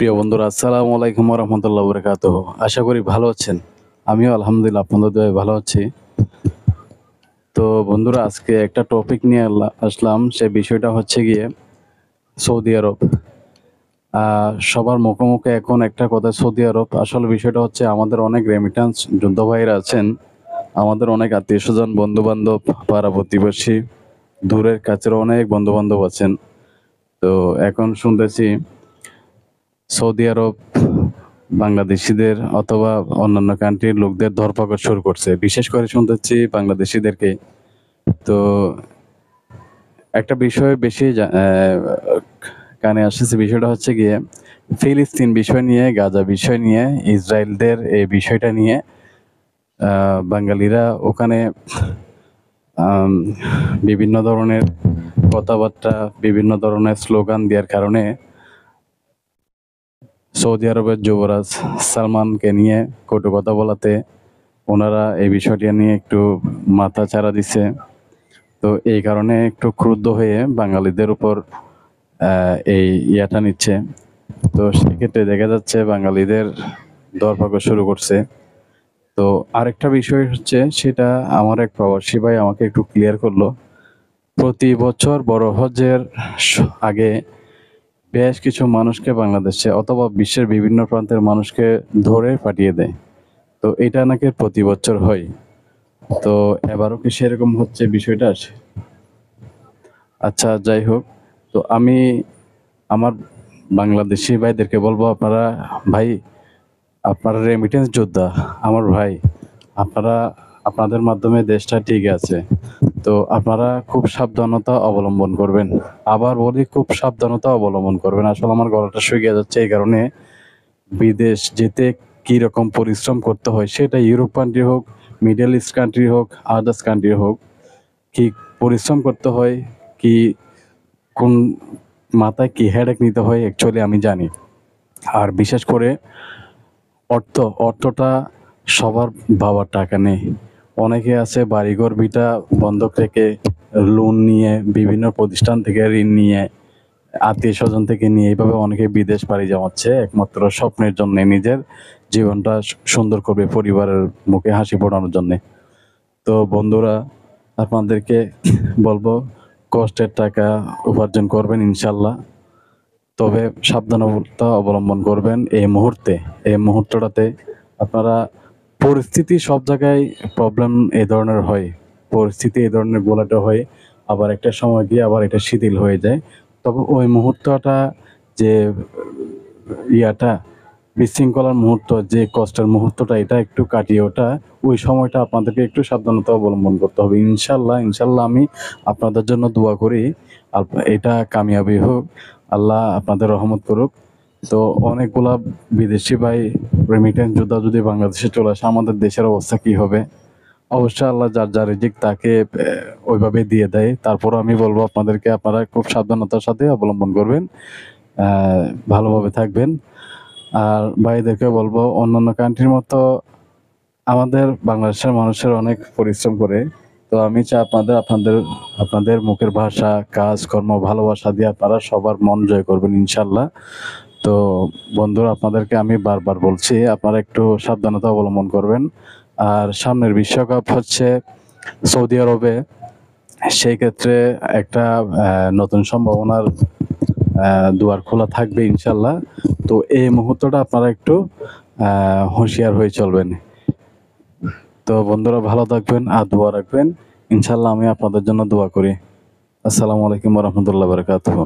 প্রিয় বন্ধুরা, আসসালামু আলাইকুম রহমতুল্লাহ বরকাতুহ। আশা করি ভালো আছেন। আমিও আলহামদুলিল্লাহ আপনাদের দয়ায় ভালো আছি। তো বন্ধুরা, আজকে একটা টপিক নিয়ে আসলাম। সে বিষয়টা হচ্ছে গিয়ে সৌদি আরব। সবার মুখে মুখে এখন একটা কথা, সৌদি আরব। আসলে বিষয়টা হচ্ছে, আমাদের অনেক রেমিটেন্স যোদ্ধা ভাইরা আছেন, আমাদের অনেক আত্মীয় স্বজন, বন্ধু বান্ধব, পাড়া প্রতিবেশী, দূরের কাছের অনেক বন্ধু বান্ধব আছেন। তো এখন শুনতেছি সৌদি আরব বাংলাদেশিদের অথবা অন্যান্য কান্ট্রির লোকদের ধরপাকড় শুরু করছে, বিশেষ করে শুনতেছি বাংলাদেশিদেরকে। তো একটা বিষয় বেশি কানে আসছে, বিষয়টা হচ্ছে গিয়ে ফিলিস্তিন বিষয় নিয়ে, গাজা বিষয় নিয়ে, ইসরায়েলদের এই বিষয়টা নিয়ে বাঙালিরা ওখানে বিভিন্ন ধরনের কথাবার্তা, বিভিন্ন ধরনের স্লোগান দেওয়ার কারণে সৌদি আরবের যুবরাজ সালমানকে নিয়ে কটু কথা বলাতে ওনারা এই বিষয়টি নিয়ে একটু মাথা চাড়া দিচ্ছে। তো এই কারণে একটু ক্রুদ্ধ হয়ে বাঙালিদের উপর এই ইয়াটা নিচ্ছে। তো সেক্ষেত্রে দেখা যাচ্ছে বাঙালিদের ধরপাকড় শুরু করছে। তো আরেকটা বিষয় হচ্ছে, সেটা আমার এক প্রবাসী ভাই আমাকে একটু ক্লিয়ার করলো। প্রতি বছর বড় হজের আগে বেশ কিছু মানুষকে বাংলাদেশে অথবা বিশ্বের বিভিন্ন প্রান্তের মানুষকে ধরে পাঠিয়ে দেয়। তো এটা নাকি প্রতি বছর হয়। তো এবারও কি সেরকম হচ্ছে বিষয়টা? আচ্ছা, যাই হোক। তো আমি আমার বাংলাদেশি ভাইদেরকে বলবো, ভাই, আপনারা রেমিটেন্স যোদ্ধা, আমার ভাই, আপনাদের মাধ্যমে দেশটা ঠিক আছে। তো আপনারা খুব সাবধানতা অবলম্বন করবেন। আবার বলি, খুব সাবধানতা অবলম্বন করবেন। আসলে আমার গলাটা শুকিয়ে যাচ্ছে, এই কারণে বিদেশ যেতে কি রকম পরিশ্রম করতে হয়, সেটা ইউরোপ কান্ট্রি হোক, মিডল ইস্ট কান্ট্রি হোক, আদার্স কান্ট্রি হোক, কি পরিশ্রম করতে হয়, কি কোন মাথায় কি হেডেক নিতে হয়, অ্যাকচুয়ালি আমি জানি। আর বিশেষ করে অর্থটা সবার বাবার টাকা নেই। অনেকে আছে বাড়িঘর ভিটা বন্ধক রেখে, লোন নিয়ে, বিভিন্ন প্রতিষ্ঠান থেকে ঋণ নিয়ে, আত্মীয় স্বজন থেকে নিয়ে, এইভাবে অনেকে বিদেশ পাড়ি জমাচ্ছে একমাত্র স্বপ্নের জন্য, নিজের জীবনটা সুন্দর করবে, পরিবারের মুখে হাসি ফোটানোর জন্যে। তো বন্ধুরা, আপনাদেরকে বলবো, কষ্টের টাকা উপার্জন করবেন ইনশাল্লাহ, তবে সাবধানতা অবলম্বন করবেন। এই মুহূর্তটাতে আপনারা, পরিস্থিতি সব জায়গায় প্রবলেম এই ধরনের হয়, পরিস্থিতি এই ধরনের গোলাটা হয়, আবার একটা সময় গিয়ে আবার এটা শিথিল হয়ে যায়। তবে ওই মুহূর্তটা, যে ইয়াটা বিশৃঙ্খলার মুহূর্ত, যে কষ্টের মুহূর্তটা, এটা একটু কাটিয়ে ওঠা, ওই সময়টা আপনাদেরকে একটু সাবধানতা অবলম্বন করতে হবে। ইনশাল্লাহ ইনশাল্লাহ আমি আপনাদের জন্য দোয়া করি, এটা কামিয়াবি হোক, আল্লাহ আপনাদের রহমত করুক। তো অনেকগুলা বিদেশি ভাই রেমিটেন্স যোদ্ধা যদি বাংলাদেশে চলে আসে, আমাদের দেশের অবস্থা কি হবে? অবশ্যই আল্লাহ যার যার রিজিক তাকে ওইভাবে দিয়ে দেয়। তারপর আমি বলবো আপনাদেরকে, আপনারা খুব সাবধানতার সাথে অবলম্বন করবেন, ভালোভাবে থাকবেন। আর ভাইদেরকে বলবো, অন্যান্য কান্ট্রির মতো আমাদের বাংলাদেশের মানুষের অনেক পরিশ্রম করে। তো আমি চাই আপনাদের মুখের ভাষা, কাজ কর্ম, ভালোবাসা দিয়ে আপনারা সবার মন জয় করবেন ইনশাল্লাহ। তো বন্ধুরা, আপনাদেরকে আমি বারবার বলছি, আপনারা একটু সাবধানতা অবলম্বন করবেন। আর সামনের বিশ্বকাপ হচ্ছে সৌদি আরবে, সেই ক্ষেত্রে একটা নতুন সম্ভাবনার দুয়ার খোলা থাকবে ইনশাল্লাহ। তো এই মুহূর্তটা আপনারা একটু হুঁশিয়ার হয়ে চলবেন। তো বন্ধুরা, ভালো থাকবেন আর দোয়া রাখবেন। ইনশাল্লাহ আমি আপনাদের জন্য দোয়া করি। আসসালামু আলাইকুম রহমতুল্লাহ বরকাতুহ।